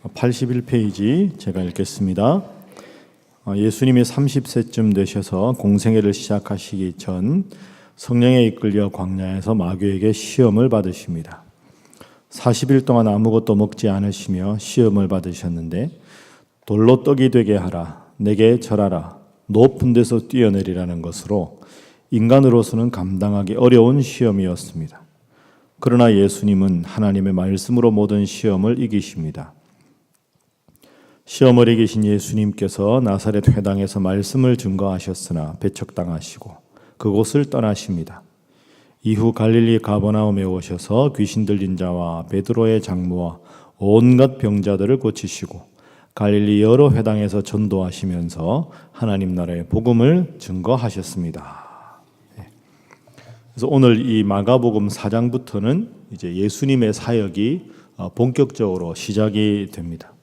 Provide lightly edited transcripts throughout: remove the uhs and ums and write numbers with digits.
81페이지 제가 읽겠습니다. 예수님이 30세쯤 되셔서 공생애를 시작하시기 전 성령에 이끌려 광야에서 마귀에게 시험을 받으십니다. 40일 동안 아무것도 먹지 않으시며 시험을 받으셨는데 돌로 떡이 되게 하라, 내게 절하라, 높은 데서 뛰어내리라는 것으로 인간으로서는 감당하기 어려운 시험이었습니다. 그러나 예수님은 하나님의 말씀으로 모든 시험을 이기십니다. 시험을 이기신 예수님께서 나사렛 회당에서 말씀을 증거하셨으나 배척당하시고 그곳을 떠나십니다. 이후 갈릴리 가버나움에 오셔서 귀신 들린 자와 베드로의 장모와 온갖 병자들을 고치시고 갈릴리 여러 회당에서 전도하시면서 하나님 나라의 복음을 증거하셨습니다. 그래서 오늘 이 마가복음 4장부터는 이제 예수님의 사역이 본격적으로 시작이 됩니다.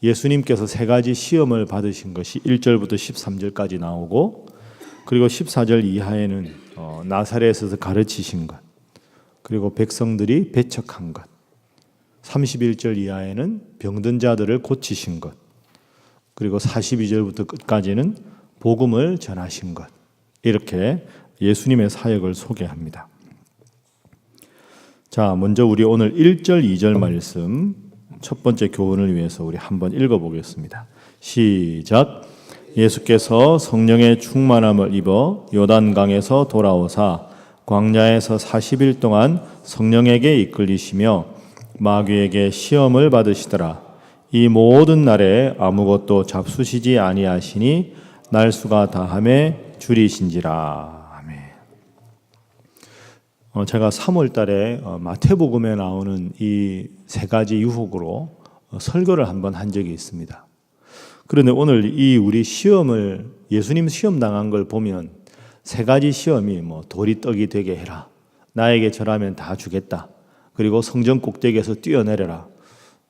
예수님께서 세 가지 시험을 받으신 것이 1절부터 13절까지 나오고, 그리고 14절 이하에는 나사렛에서 가르치신 것, 그리고 백성들이 배척한 것, 31절 이하에는 병든 자들을 고치신 것, 그리고 42절부터 끝까지는 복음을 전하신 것, 이렇게 예수님의 사역을 소개합니다. 자, 먼저 우리 오늘 1절, 2절 말씀 첫 번째 교훈을 위해서 우리 한번 읽어보겠습니다. 시작. 예수께서 성령의 충만함을 입어 요단강에서 돌아오사 광야에서 40일 동안 성령에게 이끌리시며 마귀에게 시험을 받으시더라. 이 모든 날에 아무것도 잡수시지 아니하시니 날수가 다함에 줄이신지라. 제가 3월 달에 마태복음에 나오는 이 세 가지 유혹으로 설교를 한번 한 적이 있습니다. 그런데 오늘 이 우리 시험을, 예수님 시험 당한 걸 보면 세 가지 시험이 돌이 떡이 되게 해라, 나에게 절하면 다 주겠다, 그리고 성전 꼭대기에서 뛰어내려라,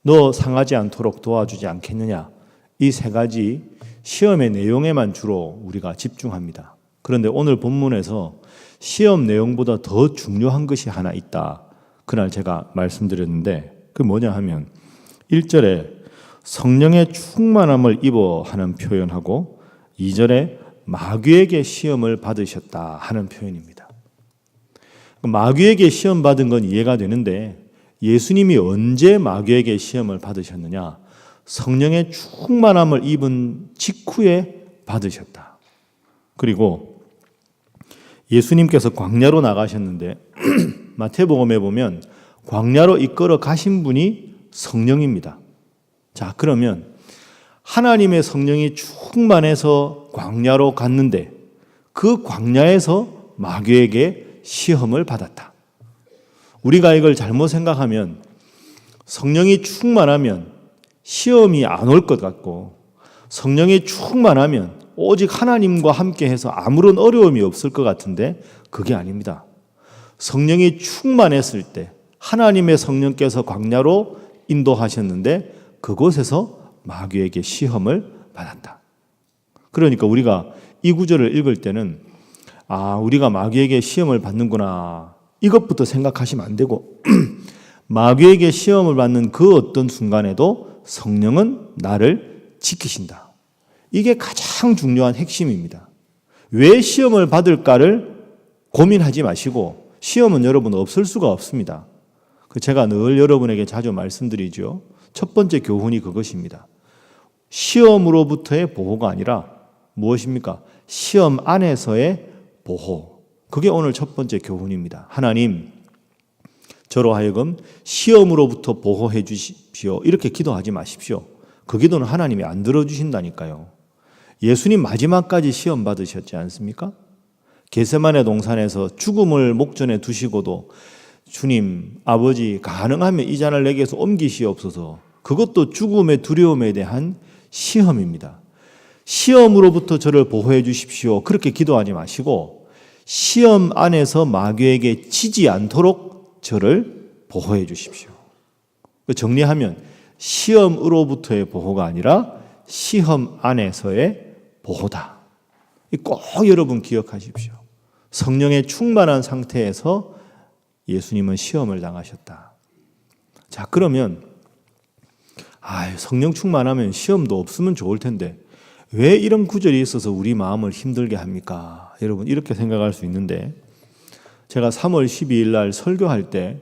너 상하지 않도록 도와주지 않겠느냐, 이 세 가지 시험의 내용에만 주로 우리가 집중합니다. 그런데 오늘 본문에서 시험 내용보다 더 중요한 것이 하나 있다, 그날 제가 말씀드렸는데 그게 뭐냐 하면 1절에 성령의 충만함을 입어 하는 표현하고 2절에 마귀에게 시험을 받으셨다 하는 표현입니다. 마귀에게 시험 받은 건 이해가 되는데 예수님이 언제 마귀에게 시험을 받으셨느냐? 성령의 충만함을 입은 직후에 받으셨다. 그리고 예수님께서 광야로 나가셨는데 마태복음에 보면 광야로 이끌어 가신 분이 성령입니다. 자, 그러면 하나님의 성령이 충만해서 광야로 갔는데 그 광야에서 마귀에게 시험을 받았다. 우리가 이걸 잘못 생각하면 성령이 충만하면 시험이 안 올 것 같고, 성령이 충만하면 오직 하나님과 함께해서 아무런 어려움이 없을 것 같은데 그게 아닙니다. 성령이 충만했을 때 하나님의 성령께서 광야로 인도하셨는데 그곳에서 마귀에게 시험을 받았다. 그러니까 우리가 이 구절을 읽을 때는 우리가 마귀에게 시험을 받는구나, 이것부터 생각하시면 안 되고 마귀에게 시험을 받는 그 어떤 순간에도 성령은 나를 지키신다. 이게 가장 중요한 핵심입니다. 왜 시험을 받을까를 고민하지 마시고, 시험은 여러분 없을 수가 없습니다. 제가 늘 여러분에게 자주 말씀드리죠. 첫 번째 교훈이 그것입니다. 시험으로부터의 보호가 아니라 무엇입니까? 시험 안에서의 보호. 그게 오늘 첫 번째 교훈입니다. 하나님, 저로 하여금 시험으로부터 보호해 주십시오, 이렇게 기도하지 마십시오. 그 기도는 하나님이 안 들어주신다니까요. 예수님 마지막까지 시험 받으셨지 않습니까? 겟세마네 동산에서 죽음을 목전에 두시고도 주님, 아버지, 가능하면 이 잔을 내게서 옮기시옵소서. 그것도 죽음의 두려움에 대한 시험입니다. 시험으로부터 저를 보호해 주십시오, 그렇게 기도하지 마시고 시험 안에서 마귀에게 지지 않도록 저를 보호해 주십시오. 정리하면 시험으로부터의 보호가 아니라 시험 안에서의 보호다. 꼭 여러분 기억하십시오. 성령의 충만한 상태에서 예수님은 시험을 당하셨다. 자, 그러면 성령 충만하면 시험도 없으면 좋을 텐데 왜 이런 구절이 있어서 우리 마음을 힘들게 합니까? 여러분 이렇게 생각할 수 있는데 제가 3월 12일 날 설교할 때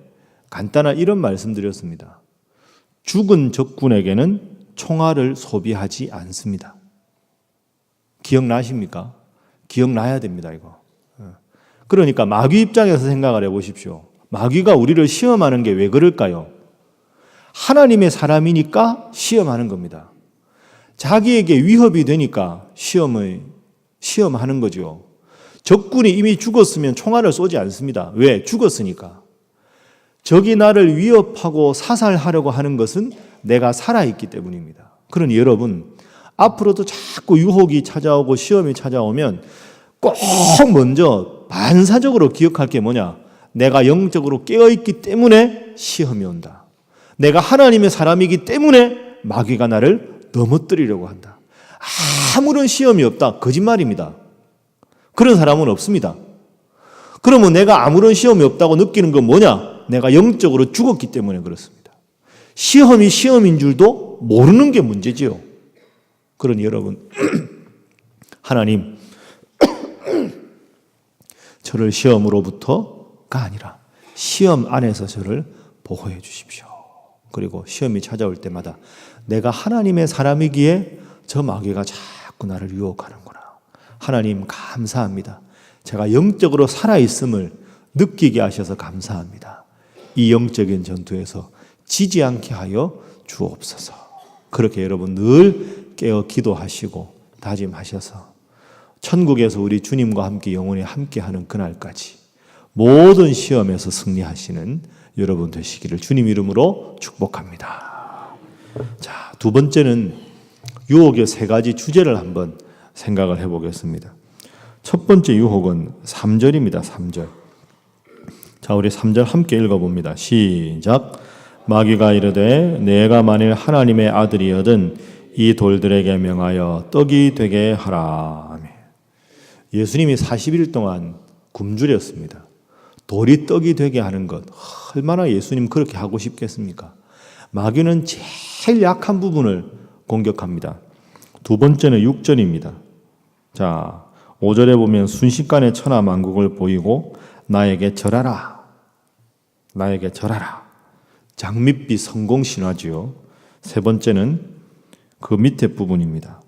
간단한 이런 말씀 드렸습니다. 죽은 적군에게는 총알을 소비하지 않습니다. 기억나십니까? 기억나야 됩니다, 이거. 그러니까 마귀 입장에서 생각을 해보십시오. 마귀가 우리를 시험하는 게 왜 그럴까요? 하나님의 사람이니까 시험하는 겁니다. 자기에게 위협이 되니까 시험하는 거죠. 적군이 이미 죽었으면 총알을 쏘지 않습니다. 왜? 죽었으니까. 적이 나를 위협하고 사살하려고 하는 것은 내가 살아있기 때문입니다. 그러니 여러분, 앞으로도 자꾸 유혹이 찾아오고 시험이 찾아오면 꼭 먼저 반사적으로 기억할 게 뭐냐? 내가 영적으로 깨어있기 때문에 시험이 온다. 내가 하나님의 사람이기 때문에 마귀가 나를 넘어뜨리려고 한다. 아무런 시험이 없다. 거짓말입니다. 그런 사람은 없습니다. 그러면 내가 아무런 시험이 없다고 느끼는 건 뭐냐? 내가 영적으로 죽었기 때문에 그렇습니다. 시험이 시험인 줄도 모르는 게 문제지요. 그러니 여러분, 하나님, 저를 시험으로부터가 아니라 시험 안에서 저를 보호해 주십시오. 그리고 시험이 찾아올 때마다 내가 하나님의 사람이기에 저 마귀가 자꾸 나를 유혹하는구나. 하나님 감사합니다. 제가 영적으로 살아있음을 느끼게 하셔서 감사합니다. 이 영적인 전투에서 지지 않게 하여 주옵소서. 그렇게 여러분 늘 깨어 기도하시고 다짐하셔서 천국에서 우리 주님과 함께 영원히 함께하는 그날까지 모든 시험에서 승리하시는 여러분 되시기를 주님 이름으로 축복합니다. 자, 두 번째는 유혹의 세 가지 주제를 한번 생각을 해보겠습니다. 첫 번째 유혹은 3절입니다. 3절. 자, 우리 3절 함께 읽어봅니다. 시작. 마귀가 이르되 내가 만일 하나님의 아들이여든 이 돌들에게 명하여 떡이 되게 하라. 아멘. 예수님이 40일 동안 굶주렸습니다. 돌이 떡이 되게 하는 것 얼마나 예수님 그렇게 하고 싶겠습니까? 마귀는 제일 약한 부분을 공격합니다. 두 번째는 6절입니다. 자, 5절에 보면 순식간에 천하 만국을 보이고 나에게 절하라. 나에게 절하라. 장밋빛 성공 신화지요. 세 번째는 그 밑에 부분입니다.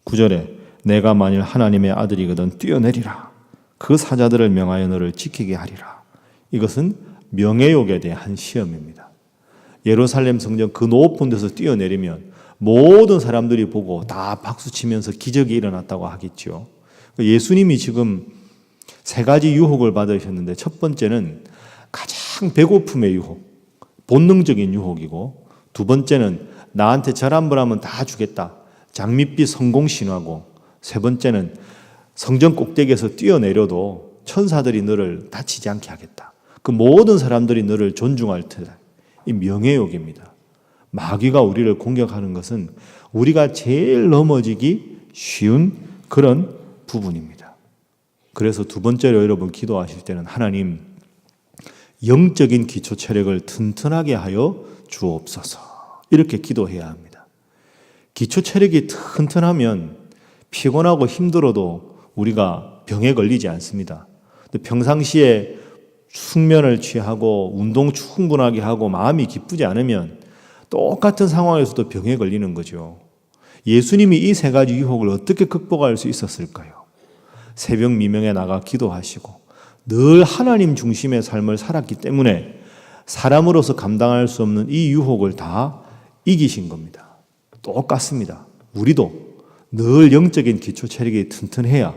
9절에 내가 만일 하나님의 아들이거든 뛰어내리라. 그 사자들을 명하여 너를 지키게 하리라. 이것은 명예욕에 대한 시험입니다. 예루살렘 성전 그 높은 데서 뛰어내리면 모든 사람들이 보고 다 박수치면서 기적이 일어났다고 하겠죠. 예수님이 지금 세 가지 유혹을 받으셨는데 첫 번째는 가장 배고픔의 유혹, 본능적인 유혹이고 두 번째는 나한테 절 한번 하면 다 주겠다. 장밋빛 성공 신화고 세 번째는 성전 꼭대기에서 뛰어내려도 천사들이 너를 다치지 않게 하겠다. 그 모든 사람들이 너를 존중할 테다. 이 명예욕입니다. 마귀가 우리를 공격하는 것은 우리가 제일 넘어지기 쉬운 그런 부분입니다. 그래서 두 번째로 여러분 기도하실 때는 하나님 영적인 기초 체력을 튼튼하게 하여 주옵소서. 이렇게 기도해야 합니다. 기초 체력이 튼튼하면 피곤하고 힘들어도 우리가 병에 걸리지 않습니다. 평상시에 숙면을 취하고 운동 충분하게 하고 마음이 기쁘지 않으면 똑같은 상황에서도 병에 걸리는 거죠. 예수님이 이 세 가지 유혹을 어떻게 극복할 수 있었을까요? 새벽 미명에 나가 기도하시고 늘 하나님 중심의 삶을 살았기 때문에 사람으로서 감당할 수 없는 이 유혹을 다 이기신 겁니다. 똑같습니다. 우리도 늘 영적인 기초 체력이 튼튼해야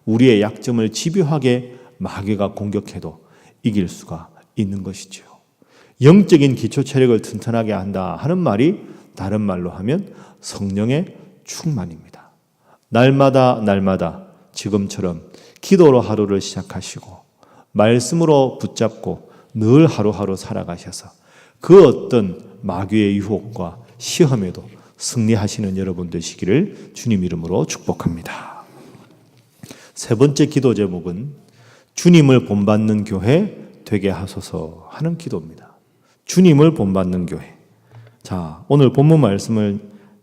우리의 약점을 집요하게 마귀가 공격해도 이길 수가 있는 것이죠. 영적인 기초 체력을 튼튼하게 한다 하는 말이 다른 말로 하면 성령의 충만입니다. 날마다 지금처럼 기도로 하루를 시작하시고 말씀으로 붙잡고 늘 하루하루 살아가셔서 그 어떤 마귀의 유혹과 시험에도 승리하시는 여러분 되시기를 주님 이름으로 축복합니다. 세 번째 기도 제목은 주님을 본받는 교회 되게 하소서 하는 기도입니다. 주님을 본받는 교회. 자, 오늘 본문 말씀을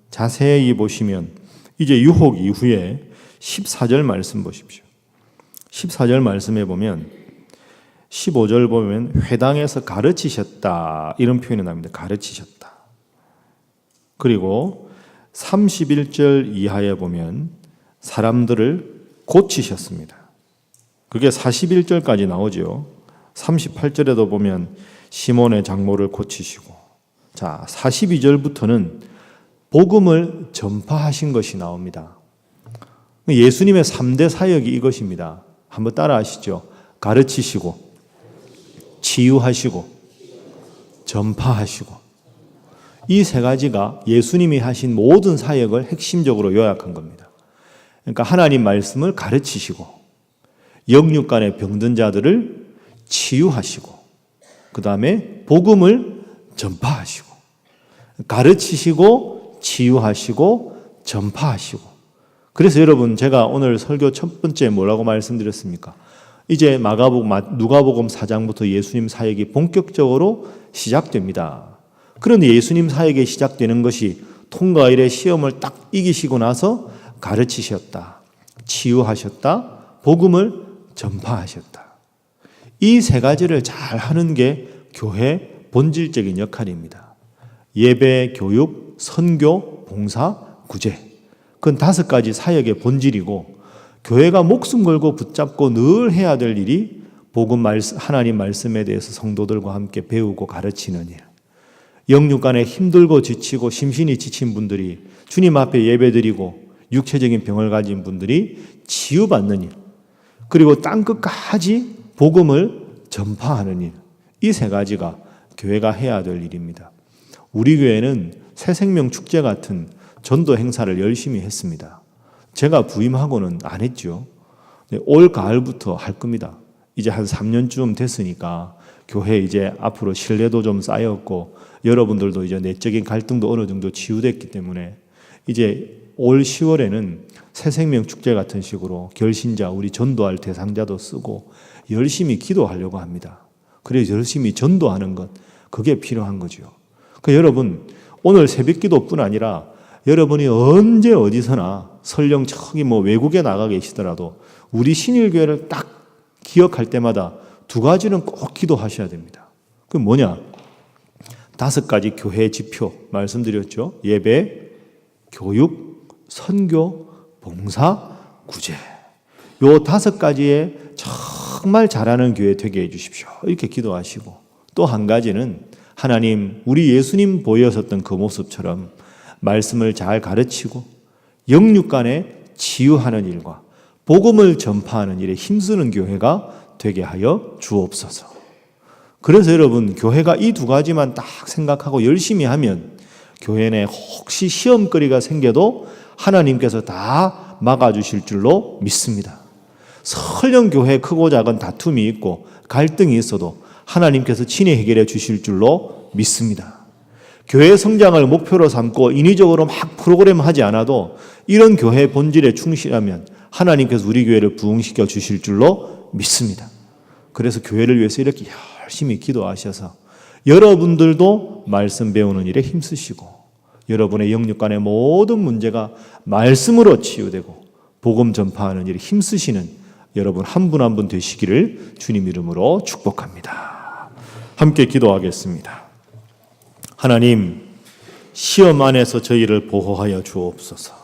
자세히 보시면 이제 유혹 이후에 14절 말씀 보십시오. 14절 말씀에 보면 15절 보면 회당에서 가르치셨다 이런 표현이 나옵니다. 가르치셨다. 그리고 31절 이하에 보면 사람들을 고치셨습니다. 그게 41절까지 나오죠. 38절에도 보면 시몬의 장모를 고치시고, 자 42절부터는 복음을 전파하신 것이 나옵니다. 예수님의 3대 사역이 이것입니다. 한번 따라하시죠. 가르치시고, 치유하시고, 전파하시고. 이 세 가지가 예수님이 하신 모든 사역을 핵심적으로 요약한 겁니다. 그러니까 하나님 말씀을 가르치시고, 영육간의 병든 자들을 치유하시고, 그 다음에 복음을 전파하시고, 가르치시고, 치유하시고, 전파하시고. 그래서 여러분, 제가 오늘 설교 첫 번째 뭐라고 말씀드렸습니까? 이제 누가복음 4장부터 예수님 사역이 본격적으로 시작됩니다. 그런데 예수님 사역이 시작되는 것이 통과 일의 시험을 딱 이기시고 나서 가르치셨다, 치유하셨다, 복음을 전파하셨다. 이 세 가지를 잘 하는 게 교회 본질적인 역할입니다. 예배, 교육, 선교, 봉사, 구제. 그건 5가지 사역의 본질이고, 교회가 목숨 걸고 붙잡고 늘 해야 될 일이 복음 말씀, 하나님 말씀에 대해서 성도들과 함께 배우고 가르치는 일. 영육간에 힘들고 지치고 심신이 지친 분들이 주님 앞에 예배드리고 육체적인 병을 가진 분들이 치유받는 일. 그리고 땅끝까지 복음을 전파하는 일. 이 세 가지가 교회가 해야 될 일입니다. 우리 교회는 새생명 축제 같은 전도 행사를 열심히 했습니다. 제가 부임하고는 안 했죠. 올 가을부터 할 겁니다. 이제 한 3년쯤 됐으니까 교회 이제 앞으로 신뢰도 좀 쌓였고 여러분들도 이제 내적인 갈등도 어느 정도 치유됐기 때문에 이제 올 10월에는 새생명 축제 같은 식으로 결신자, 우리 전도할 대상자도 쓰고 열심히 기도하려고 합니다. 그래서 열심히 전도하는 것, 그게 필요한 거죠. 그러니까 여러분, 오늘 새벽기도뿐 아니라 여러분이 언제 어디서나 설령 저기 외국에 나가 계시더라도 우리 신일교회를 딱 기억할 때마다 2가지는 꼭 기도하셔야 됩니다. 그게 뭐냐? 5가지 교회 지표 말씀드렸죠. 예배, 교육, 선교, 봉사, 구제. 요 5가지에 정말 잘하는 교회 되게 해주십시오. 이렇게 기도하시고, 또 한 가지는 하나님, 우리 예수님 보여셨던 그 모습처럼 말씀을 잘 가르치고 영육간에 치유하는 일과 복음을 전파하는 일에 힘쓰는 교회가 되게 하여 주옵소서. 그래서 여러분, 교회가 이 2가지만 딱 생각하고 열심히 하면 교회 내 혹시 시험거리가 생겨도 하나님께서 다 막아주실 줄로 믿습니다. 설령 교회 크고 작은 다툼이 있고 갈등이 있어도 하나님께서 친히 해결해 주실 줄로 믿습니다. 교회 성장을 목표로 삼고 인위적으로 막 프로그램 하지 않아도 이런 교회 본질에 충실하면 하나님께서 우리 교회를 부흥시켜 주실 줄로 믿습니다. 그래서 교회를 위해서 이렇게 열심히 기도하셔서 여러분들도 말씀 배우는 일에 힘쓰시고 여러분의 영육간의 모든 문제가 말씀으로 치유되고 복음 전파하는 일에 힘쓰시는 여러분 한 분 한 분 되시기를 주님 이름으로 축복합니다. 함께 기도하겠습니다. 하나님, 시험 안에서 저희를 보호하여 주옵소서.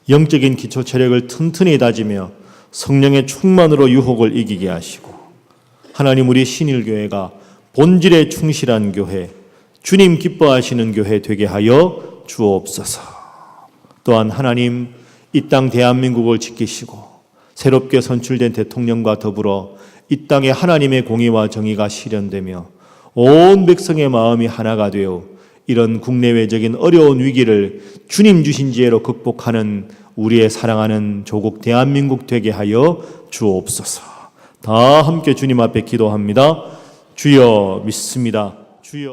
영적인 기초 체력을 튼튼히 다지며 성령의 충만으로 유혹을 이기게 하시고, 하나님, 우리 신일교회가 본질에 충실한 교회, 주님 기뻐하시는 교회 되게 하여 주옵소서. 또한 하나님, 이 땅 대한민국을 지키시고 새롭게 선출된 대통령과 더불어 이 땅에 하나님의 공의와 정의가 실현되며 온 백성의 마음이 하나가 되어 이런 국내외적인 어려운 위기를 주님 주신 지혜로 극복하는 우리의 사랑하는 조국 대한민국 되게 하여 주옵소서. 다 함께 주님 앞에 기도합니다. 주여 믿습니다. 주여.